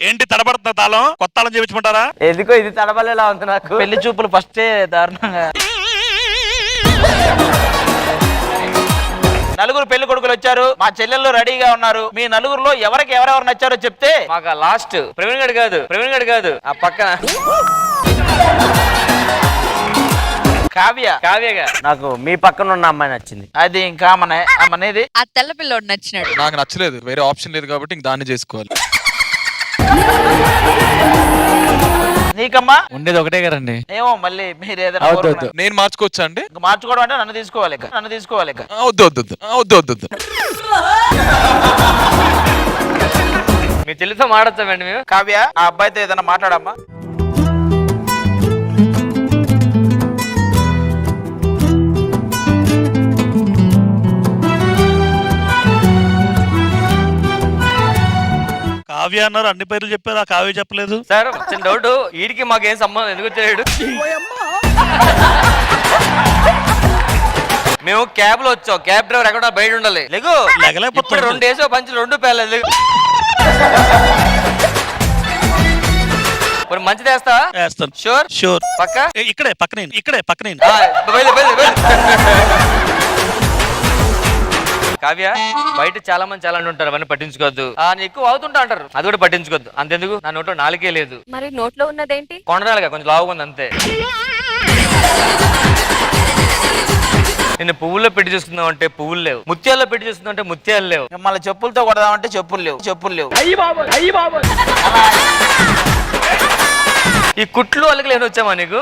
ఏంటి తడబడుతున్న తాళం? కొత్త తాళం చేయించమంటారా? ఎందుకో ఇది తడబలేలా ఉంది నాకు. పెళ్లి చూపులు ఫస్టే దారుణంగా. నలుగురు పెళ్లి కొడుకులు వచ్చారు, మా చెల్లెళ్ళు రెడీగా ఉన్నారు. మీ నలుగురులో ఎవరెవరు నచ్చారో చెప్తే మాకు లాస్ట్ ప్రవీణ్ గడు కాదు ఆ పక్కన కావ్యగా నాకు మీ పక్కన ఉన్న అమ్మాయి నచ్చింది. అది ఇంకా మనది ఆ తెల్ల పిల్లోడు నచ్చినాడు. నాకు నచ్చలేదు, వేరే ఆప్షన్ లేదు కాబట్టి ఇంక దాన్ని చేసుకోవాలి. నీకమ్మా ఉండేది ఒకటే కదండి. ఏమో మళ్ళీ మీరు ఏదైనా నేను మార్చుకోవచ్చా అండి? మార్చుకోవడం అంటే నన్ను తీసుకోవాలి. వద్దు. మీ చెల్లితో మాట్లాడతామండి మేము. కావ్య, ఆ అబ్బాయితో ఏదైనా మాట్లాడమ్మా. కావ్య అన్నారు, అన్ని పేర్లు చెప్పారు, ఆ కావ్య చెప్పలేదు సార్. వచ్చిన డౌట్, వీడికి మాకేం సంబంధం, ఎందుకు వచ్చాడు? మేము క్యాబ్ లో వచ్చాం, క్యాబ్ డ్రైవర్ ఎక్కడ బయట ఉండాలి. ఇప్పుడు 2 వేసో పంచులు 2 పేర్లేదు. మంచిది వేస్తాను. షూర్ పక్క ఇక్కడే పక్కనే. కావ్య, బయట చాలా మంది చాలా ఉంటారు, అవన్నీ పట్టించుకోవద్దు. ఎక్కువ అవుతుంటా అంటారు, అది కూడా పట్టించుకోవద్దు. అంతెందుకు, నా నోట్లో నాలుగే లేదు. మరి నోట్లో ఉన్నదేంటి? కొండరాలుగా కొంచెం లావుగా ఉంది అంతే. నిన్ను పువ్వుల్లో పెట్టి చూసుకుందాం అంటే పువ్వులు లేవు, ముత్యాల్లో పెట్టి చూసుకుందాం అంటే ముత్యాలు లేవు. మిమ్మల్ని చెప్పులతో కొడదామంటే చెప్పులు లేవు. ఈ కుట్లు వాళ్ళకి లేని వచ్చామా నీకు?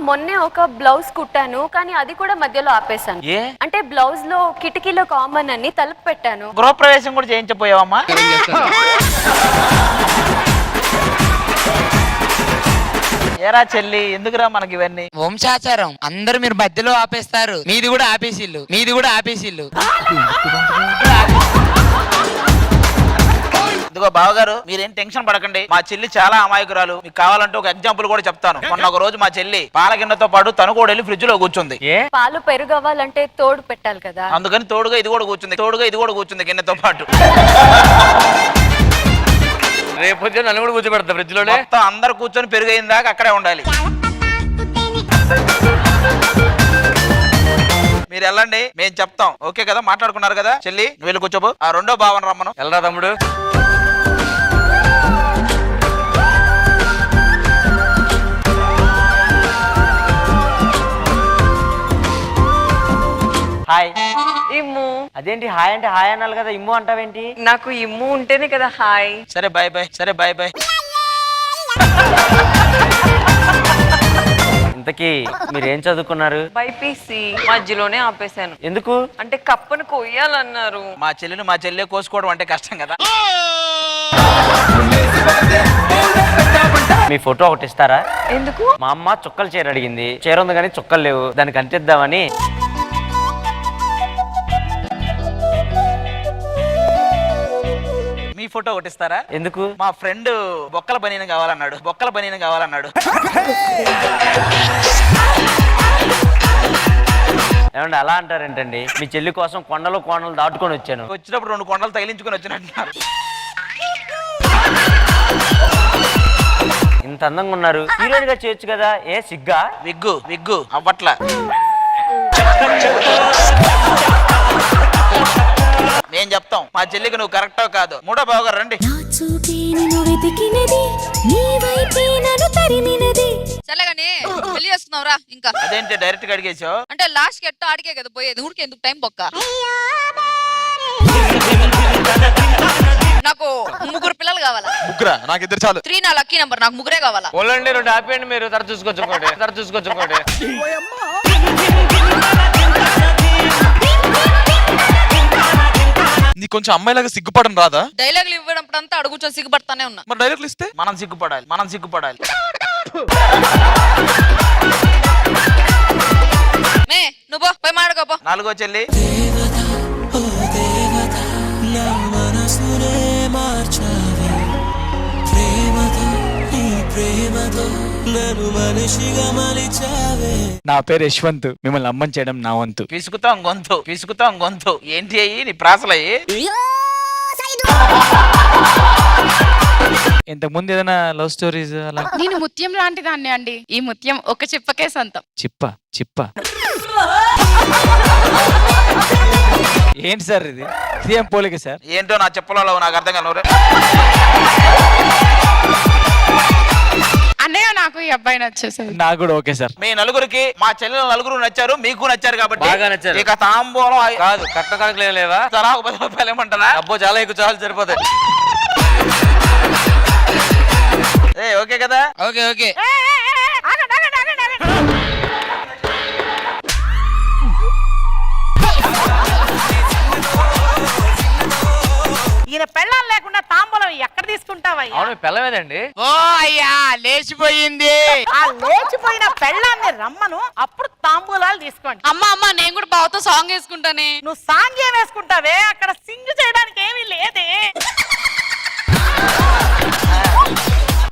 మొన్నే ఒక బ్లౌజ్ కుట్టాను, కానీ అది కూడా మధ్యలో ఆపేశాను. అంటే బ్లౌజ్ లో కిటికీలో కామన్ అని తలుపు పెట్టాను. గృహప్రవేశం కూడా చేయించపోయావమ్మా? ఏరా చెల్లి, ఎందుకురా మనకి ఇవన్నీ? వంశాచారం, అందరు మీరు మధ్యలో ఆపేస్తారు. మీది కూడా ఆపేసిల్లు. ఇదిగో బావగారు, మీరేం టెన్షన్ పడకండి. మా చెల్లి చాలా అమాయకురాలు. మీకు కావాలంటే ఒక ఎగ్జాంపుల్ కూడా చెప్తాను. మొన్న ఒక రోజు మా చెల్లి పాల గిన్నెతో పాటు తను కూడా వెళ్ళి ఫ్రిడ్జ్ లో కూర్చుంది. పాలు పెరుగు అవ్వాలంటే తోడు పెట్టాలి కదా, అందుకని తోడుగా ఇది కూడా కూర్చుంది గిన్నెతో పాటు. రేపు నన్ను కూడా కూర్చోబెడతా ఫ్రిడ్జ్ లో. అందరు కూర్చొని పెరుగైన దాకా అక్కడే ఉండాలి. మీరు వెళ్ళండి, మేము చెప్తాం. ఓకే కదా, మాట్లాడుకున్నారు కదా? చెల్లి, నువ్వు వెళ్ళి కూర్చోబో. ఆ రెండో భావన రమ్మను. వెళ్ళరా తమ్ముడు. హాయ్. ఇమ్ము. అదేంటి హాయ్ అంటే హాయ్ అనాలి కదా, ఇమ్ము అంటావేంటి? నాకు ఇమ్ము ఉంటేనే కదా హాయ్. సరే బాయ్. ఇంతకీ మీరేం చదువుకున్నారు? బైపీసీ. మధ్యలోనే ఆపేశాను. ఎందుకు? అంటే కప్పను కొయ్యాలన్నారు. మా చెల్లె కోసుకోవడం అంటే కష్టం కదా. మీ ఫోటో ఒకటి ఇస్తారా? ఎందుకు? మా అమ్మ చుక్కలు చీర అడిగింది. చీర ఉంది కానీ చుక్కలు లేవు, దానికి అంటిద్దామని. మీ ఫోటో ఒకటి ఇస్తారా? ఎందుకు? మా ఫ్రెండ్ బొక్కల బనీన కావాలన్నాడు. ఏమండి అలా అంటారేంటండి? మీ చెల్లి కోసం కొండలు దాటుకొని వచ్చాను. వచ్చినప్పుడు 2 కొండలు తగిలించుకొని వచ్చినట్టున్నారు. ఇంత అందంగా ఉన్నారు, హీరోయిన్ గా చేయొచ్చు కదా. ఏ సిగ్గా? విగ్గు అవ్వట్లా. నేను చెప్తాం, మా చెల్లికి నువ్వు కరెక్టో కాదు. మూడో బావగారు రండి. చల్లగానే పెళ్లి చేసుకున్నావురా. ఇంకా అదేంటి డైరెక్ట్ గా అడిగేసావు? అంటే లాస్ట్ కి ఎట్టో ఆడికే కదా పోయేది, ఊరికి ఎందుకు టైం బొక్క. నాకు 3 పిల్లలు కావాలా? ముగ్గురా? నాకు 2 చాలు. 3 నా లక్కీ నెంబర్, నాకు 3 కావాలా. ఓన్లీ 2 ఆపేయండి మీరు. తర చూసుకోండి. నీకు కొంచెం అమ్మాయిలాగా సిగ్గుపడడం రాదా? డైలాగులు ఇవ్వడం అంతా అడుగుచొని సిగ్గుపడతానే ఉన్నా. మరి డైలాగులు ఇస్తే మనం సిగ్గుపడాలి. మే నువ్వు పోయి మాడుకోపో. 4వ చెల్లి. నా పేరు యశ్వంత్, మిమ్మల్ని అమ్మని చేయడం నా వంతు. పిసుకుతాం గొంతు ఏంటి అయ్యి నీ ప్రాసలయ్యి? ఇంతకు ముందు ఏదైనా లవ్ స్టోరీస్ అలా? నేను ముత్యం లాంటి దాన్ని అండి. ఈ ముత్యం ఒక చిప్పకే సొంతం. చిప్ప ఏంటి సార్ ఇది? సీఎం పోలిక సార్. ఏంటో నా చెప్పలలో నాకు అర్థం కాదు. అన్నయ్య నాకు ఈ అబ్బాయి నచ్చేసారు. నాకు కూడా ఓకే సార్. మీ నలుగురికి మా చెల్లెలు నలుగురు నచ్చారు, మీకు నచ్చారు కాబట్టి బాగా నచ్చారు. ఇక తాంబూలం కాదు కట్న కానుకలు ఏం లేవా? తలా 10 రూపాయలు ఏమంటారా? అబ్బో చాలా ఎక్కువ, చాలా సరిపోతాయి. ఓకే కదా? Okay okay. ఈయన పెళ్ళాం లేకుండా తాంబూలం ఎక్కడ తీసుకుంటావయ్యా? అవును పెళ్ళమేదండి. ఓ అయ్యా లేచిపోయింది. ఆ లేచిపోయిన పెళ్ళాన్ని రమ్మను, అప్పుడు తాంబూలాలు తీసుకోండి. అమ్మ నేను కూడా బావతో సాంగ్ వేసుకుంటానే. నువ్వు సాంగ్ ఏం వేసుకుంటావే? అక్కడ సింగ్ చేయడానికి ఏమీ లేదే.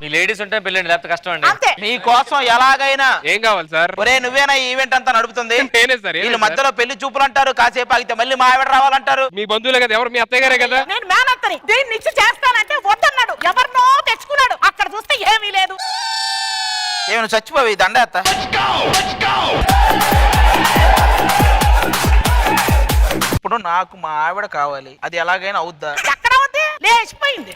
మీ లేడీస్ ఉంటే పెళ్ళండి, లేకపోతే కష్టం అండి. అంతే. మీ కోసం ఎలాగైనా ఏం కావాలి సార్? ఒరే నువ్వేనా ఈ ఈవెంట్ అంతా నడుపుతుంది? నేనే సార్. వీళ్ళు మధ్యలో పెళ్లి చూపులు అంటారు, కాసేపు ఆగితే మళ్ళీ మా ఆవిడ రావాలంటారు. మీ బంధువులే కదా, ఎవరు మీ అత్తయ్య గారే కదా. నేను మేనత్తని, దీన్ని ఇచ్చి చేస్తానంటే వద్దన్నాడు. ఎవరినో తెచ్చుకున్నాడు, అక్కడ చూస్తే ఏమీ లేదు. ఏమైనా చచ్చిపోయి దండేత్త. ఇప్పుడు నాకు మా ఆవిడ కావాలి, అది ఎలాగైనా అవుద్దా? ఎక్కడ ఉంది? లేచిపోయింది.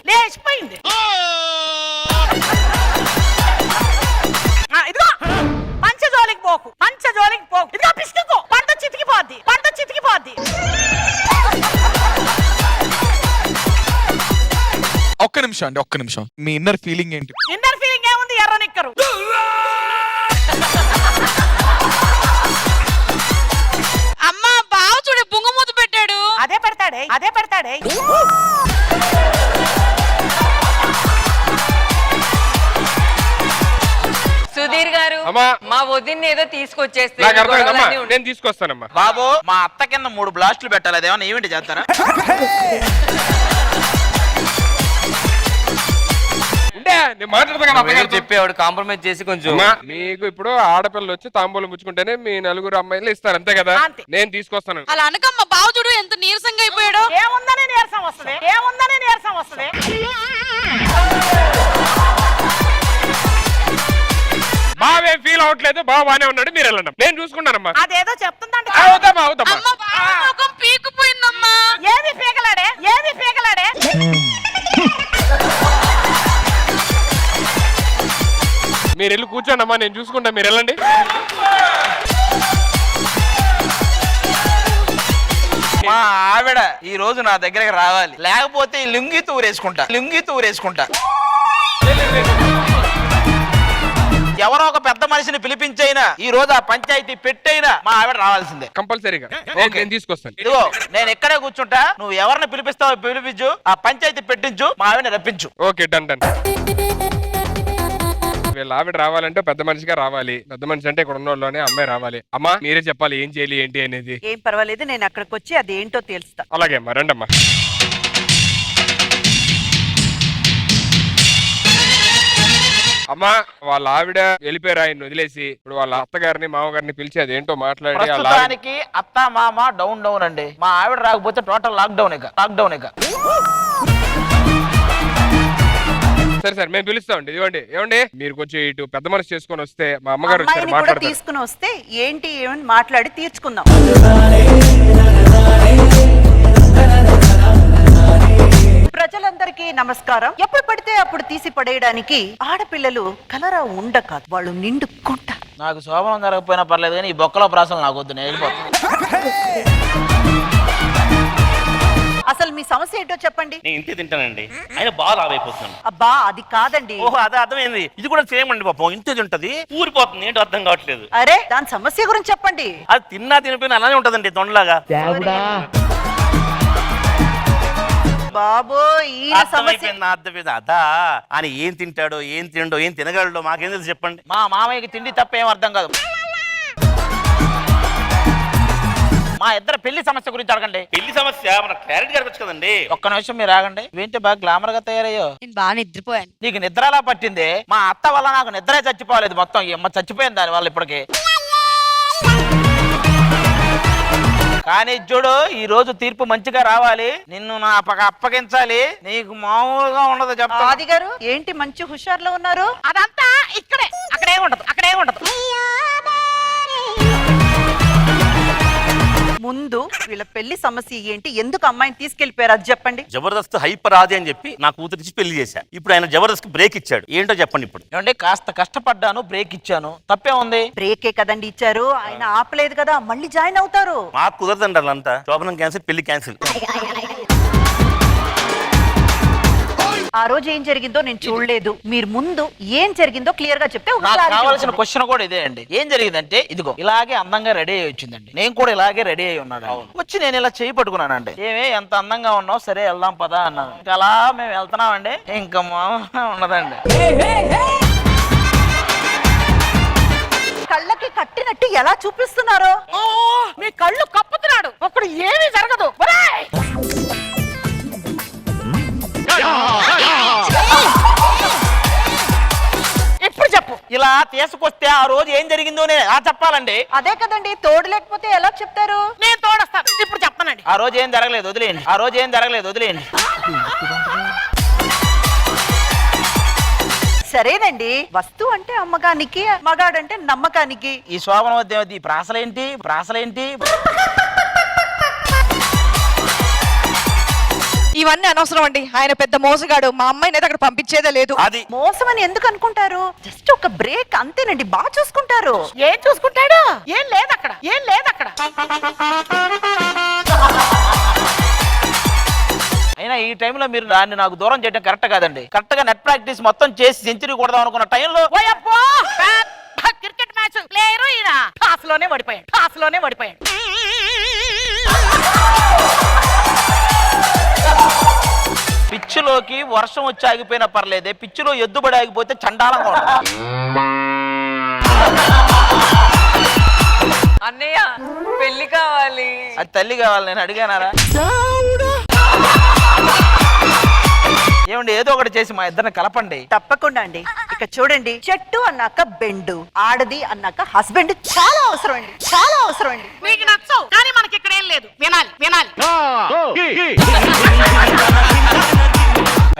ఇదిగో పంచజోలికి పోకు. ఇదిగో పిస్తుకో, పంట చితికిపోద్ది. ఒక్క నిమిషం. మీ ఇన్నర్ ఫీలింగ్ ఏంటి? ఇన్నర్ ఫీలింగ్ ఏముంది? ఎర్ర నిక్కరు. అమ్మ బావ చూడు బుంగమూత పెట్టాడు. అదే పెడతాడే. సుధీర్ గారు, అమ్మా. మా వదిన్ని ఏదో తీసుకొచ్చేస్తే నాకు అర్థమైందమ్మా, గొడవలన్నీ ఉంటాయి. నేను తీసుకొస్తానమ్మా. బాబు మా అత్త కింద 3 బ్లాస్టులు పెట్టాలి, అదేమన్నా ఈవెంట్ చేస్తారా? ఉండే నేను మాట్లాడతా మీరు చెప్పేవాడు కాంప్రమైజ్ చేసి కొంచెం. మీకు ఇప్పుడు ఆడపిల్లలు వచ్చి తాంబూలం పుచ్చుకుంటేనే మీ నలుగురు అమ్మాయిలు ఇస్తారు, అంతే కదా? అంతే. నేను తీసుకొస్తాను. అలా అనకమ్మ, బావ చూడు ఎంత నీరసంగా అయిపోయాడు. ఏముందని నీరసం వస్తుంది? బావేం ఫీల్ అవ్వట్లేదు, బావ బానే ఉన్నాడు, మీరు వెళ్ళండి, నేను చూసుకుంటానమ్మా. అదేదో చెప్తుందంట. అవుతామా అమ్మ బావ ముఖం పీకిపోయిందమ్మా. ఏది పీకలాడే? మీరు వెళ్ళి కూర్చోండి అమ్మా, నేను చూసుకుంటా, మీరు వెళ్ళండి. మా ఆవిడ ఈ రోజు నా దగ్గరికి రావాలి, లేకపోతే ఈ లుంగి తూరేసుకుంటా. ఎవరో ఒక పెద్ద మనిషిని పిలిపించైనా ఈ రోజు ఆ పంచాయతీ పెట్టైనా మా ఆవిడ రావాల్సిందే, కంపల్సరీగా. నేను తీసుకొస్తాను. ఇదిగో నేను ఇక్కడే కూర్చుంటా, నువ్వు ఎవరిని పిలిపిస్తావో పిలిపించు, ఆ పంచాయతీ పెట్టించు, మా ఆవిడని రప్పించు. Okay done. వీళ్ళ ఆవిడ రావాలంటే పెద్ద మనిషిగా రావాలి. పెద్ద మనిషి అంటే ఇక్కడ ఉన్న వాళ్ళనే అమ్మాయి రావాలి. అమ్మా మీరే చెప్పాలి ఏం చేయాలి ఏంటి అనేది. ఏం పర్వాలేదు, నేను అక్కడికి వచ్చి అది ఏంటో తెలుస్తా. అలాగే అమ్మా, రండమ్మా. అమ్మా వాళ్ళ ఆవిడ వెళ్ళిపోయారు, ఆయన వదిలేసి. ఇప్పుడు వాళ్ళ అత్తగారిని మామగారిని పిలిచి అదేంటో మాట్లాడి ప్రస్తుతానికి అత్త మామ డౌన్ అండి. మా ఆవిడ రాకపోతే టోటల్ లాక్డౌన్ ఇక. సరే మేము పిలుస్తామండి. ఇవ్వండి ఏమండి, మీరు కొంచెం ఇటు పెద్ద మనసు చేసుకొని వస్తే మా అమ్మగారు వచ్చారు, మాట్లాడతారు. తీసుకుని వస్తే ఏంటి ఏమని మాట్లాడి తీర్చుకుందాం. ప్రజలందరికీ నమస్కారం. ఎప్పుడు పడితే అప్పుడు తీసి పడేయడానికి ఆడపిల్లలు కలరా ఉండ కాదు, వాళ్ళు నిండుకుంట. నాకు శోభనం జరగకపోయినా పర్లేదు కానీ ఈ బొక్కలో ప్రాసలు నాకు వద్దు, నేను వెళ్ళిపోతాను. అసలు మీ సమస్య ఏంటో చెప్పండి. నేను ఇంటి తింటానండి, ఆయన బాగా లావైపోతున్నాను. అబ్బా అది కాదండి. ఓహో అదే అర్థమైంది. ఇది కూడా సేమ్ అండి పాపం, ఇంటి ఉంటది ఊరిపోతుంది, ఏంటో అర్థం కావట్లేదు. అరే దాని సమస్య గురించి చెప్పండి. అది తిన్నా తినిపోయినా అలానే ఉంటదండి, దొండలాగా. బాబో ఈ సమస్య అర్థమైపోయింది. అదా ఆయన ఏం తింటాడో ఏం తిండో ఏం తినగలడో మాకేం తెలుసు చెప్పండి. మా మామయ్యకి తిండి తప్ప ఏం అర్థం కాదు. మా ఇద్దరు పెళ్లి సమస్య గురించి అడగండి. పెళ్లి సమస్య మన క్లారిటీ కనిపించు కదండి. ఒక్క నిమిషం మీరు ఆగండి. ఏంటి బాగా గ్లామర్ గా తయారయ్యో? నేను బాగా నిద్రపోయాను. నీకు నిద్ర ఎలా పట్టింది? మా అత్త వల్ల నాకు నిద్రే చచ్చిపోలేదు మొత్తం. చచ్చిపోయింది దాని వల్ల ఇప్పటికి. కానీ చూడు, ఈ రోజు తీర్పు మంచిగా రావాలి. నిన్ను నా అప్పగించాలి. నీకు మామూలుగా ఉండదు చెప్తా. ఆది గారు ఏంటి మంచి హుషారులో ఉన్నారు? అదంతా ఇక్కడే, అక్కడే ఉండదు, అక్కడే ఉండదు. ముందు వీళ్ళ పెళ్లి సమస్య ఏంటి? ఎందుకు అమ్మాయిని తీసుకెళ్లిపోయారు అది చెప్పండి. జబర్దస్త్ హైపర్ ఆది అని చెప్పి నా కూతురిచ్చి పెళ్లి చేశా. ఇప్పుడు ఆయన జబర్దస్త్ బ్రేక్ ఇచ్చాడు. ఏంటో చెప్పండి ఇప్పుడు. ఏమంటే కాస్త కష్టపడ్డాను, బ్రేక్ ఇచ్చాను, తప్పే ఉంది. బ్రేకే కదండి ఇచ్చారు, ఆయన ఆపలేదు కదా, మళ్ళీ జాయిన్ అవుతారు. మాకు కుదరదండి వాళ్ళంతా. శోభనం క్యాన్సిల్, పెళ్లి క్యాన్సిల్. ఆ రోజు ఏం జరిగిందో నేను చూడలేదు. మీరు ముందు ఏం జరిగిందో క్లియర్ గా చెప్తే ఒక నాకు clarity కావాల్సిన ఉంటుంది. క్వశ్చన్ కూడా ఇదే అండి. ఏం జరిగిందంటే ఇదిగో ఇలాగే అందంగా రెడీ అయ్యి వచ్చిందండి. నేను కూడా ఇలాగే రెడీ అయ్యి ఉన్నాను. వచ్చి నేను ఇలా చేయి పట్టుకున్నానండి. ఏమే ఎంత అందంగా ఉన్నావు, సరే వెళ్దాం పదా అన్నాను. ఇంకా అలా మేము వెళ్తున్నామండి. ఇంకా మామూలుగా ఉన్నదండి. కళ్ళకి కట్టినట్టు ఎలా చూపిస్తున్నారు? మీ కళ్ళు కప్పుతున్నాడు. అక్కడ ఏమీ జరగదు. ఇప్పుడు చెప్పు. ఇలా తీసుకొస్తే ఆ రోజు ఏం జరిగిందో చెప్పాలండి. అదే కదండి, తోడు లేకపోతే ఎలా చెప్తారు? నేను తోడొస్తాను. ఇప్పుడు చెప్తానండి. ఆ రోజు ఏం జరగలేదు, వదిలేయండి. ఆ రోజు ఏం జరగలేదు, వదిలేయండి. సరేనండి, వస్తువు అంటే అమ్మకానికి, మగాడంటే నమ్మకానికి. ఈ శోభన మధ్య ఈ ప్రాసలేంటి, ప్రాసలేంటి? ఇవన్నీ అనవసరం అండి. ఆయన పెద్ద మోసగాడు. మా అమ్మాయిని అయితే అక్కడ పంపించేదే లేదు. అది మోసం అని ఎందుకు అనుకుంటారు? జస్ట్ ఒక బ్రేక్ అంతేనండి, బాగా చూసుకుంటారు. ఏం చూసుకుంటాడు? ఏం లేదు అక్కడ, ఏం లేదు అక్కడ. అయినా ఈ టైంలో మీరు దాన్ని నాకు దూరం చేయడం కరెక్ట్ కాదండి. కరెక్ట్ గా నెట్ ప్రాక్టీస్ మొత్తం చేసి సెంచరీ కొడదాం అనుకున్న టైంలో క్రికెట్ మ్యాచ్ ప్లేయరు ఈయన టాస్ లోనే పడిపోయాడు. పిచ్చులోకి వర్షం వచ్చి ఆగిపోయినా పర్లేదే, పిచ్చులో ఎద్దుబడి ఆగిపోతే చండాలంగా ఉంటుంది. అన్నయ్య పెళ్లి కావాలి. అది తల్లి కావాలి, నేను అడిగానారా? ఏమండి, ఏదో ఒకటి చేసి మా ఇద్దరిని కలపండి. తప్పకుండా అండి. ఇక చూడండి, చెట్టు అన్నాక బెండు, ఆడది అన్నాక హస్బెండ్ చాలా అవసరం అండి, చాలా అవసరం అండి. మీకు నచ్చవు కానీ మనకి ఇక్కడ ఏం లేదు. వినాలి.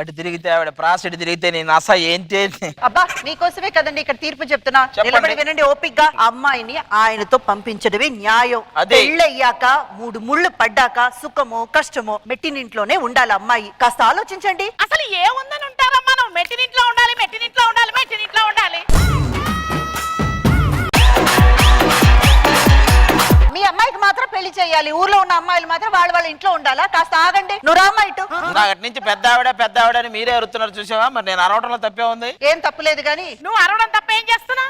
అటు తిరిగితే ఆవిడ ప్రాస్, ఇటు తిరిగితే నేను అస ఏంటి? అబ్బా, మీకోసమే కదండి ఇక్కడ తీర్పు చెప్తున్నా. నిలబడి వినండి ఓపిగ్గా. అమ్మాయిని ఆయనతో పంపించడమే న్యాయం. అదే. పెళ్ళయ్యాక 3 ముళ్ళు పడ్డాక సుఖమో కష్టమో మెట్టినింట్లోనే ఉండాలి అమ్మాయి. కాస్త ఆలోచించండి. అసలు ఏముందని ఉంటారమ్మా? మనం మెట్టినింట్లో ఉండాలి. మీ అమ్మాయికి మాత్రం పెళ్లి చేయాలి. ఊర్లో ఉన్న అమ్మాయిలు మాత్రం వాళ్ళ ఇంట్లో ఉండాలా? కాస్త ఆగండి. నువ్వు రామ్మా ఇటు. అటు నుంచి పెద్ద ఆవిడ అని మీరే అరుతున్నారు, చూసావా? మరి నేను అరవటంలో తప్పే ఉంది. ఏం తప్పులేదు గాని నువ్వు అరవడం తప్ప ఏం చేస్తున్నా?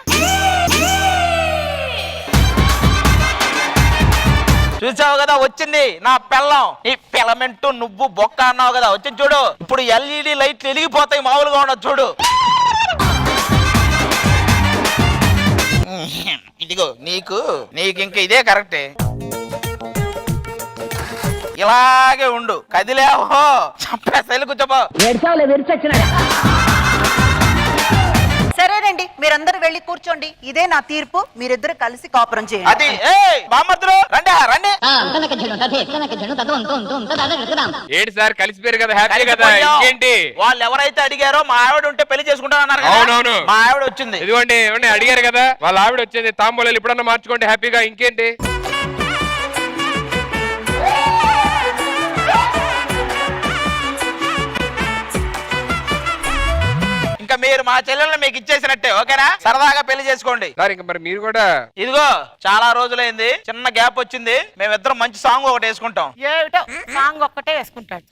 చూసావు కదా, వచ్చింది నా పెళ్ళం. ఈ ఫిలమెంట్ నువ్వు బొక్క అన్నావు కదా, వచ్చింది చూడు. ఇప్పుడు ఎల్ఈడి లైట్లు వెలిగిపోతాయి, మామూలుగా ఉండదు చూడు. ఇదిగో నీకు ఇంకా ఇదే కరెక్టే. ఇలాగే ఉండు, కదిలేవో చంపేసలు కూర్చోబో. సరేనండి, మీరందరూ వెళ్ళి కూర్చోండి. ఇదే నా తీర్పు. మీరిద్దరు కలిసి కాపురం చేయండి. అది బామ్మర్దులు రండి. ఏంటి సార్ కలిసిపోయారు కదా, హ్యాపీ కదా? ఇంకేంటి? వాళ్ళు ఎవరైతే అడిగారో మా ఆవిడ ఉంటే పెళ్లి చేసుకుంటానన్నారు కదా. అవునవును. మా ఆవిడ వచ్చింది. ఇదిగోండి అడిగారు కదా, వాళ్ళ ఆవిడ వచ్చేది. తాంబూలాలు ఇప్పుడన్నా మార్చుకోండి హ్యాపీగా. ఇంకేంటి? ఇంకా మీరు మా చెల్లెల్ని మీకు ఇచ్చేసినట్టే, ఓకేనా? సరదాగా పెళ్లి చేసుకోండి. సార్ ఇంకా మరి మీరు కూడా ఇదిగో చాలా రోజులైంది, చిన్న గ్యాప్ వచ్చింది. మేమిద్దరం మంచి సాంగ్ ఒకటి వేసుకుంటాం. ఏమిటో సాంగ్ ఒక్కటే వేసుకుంటాడు.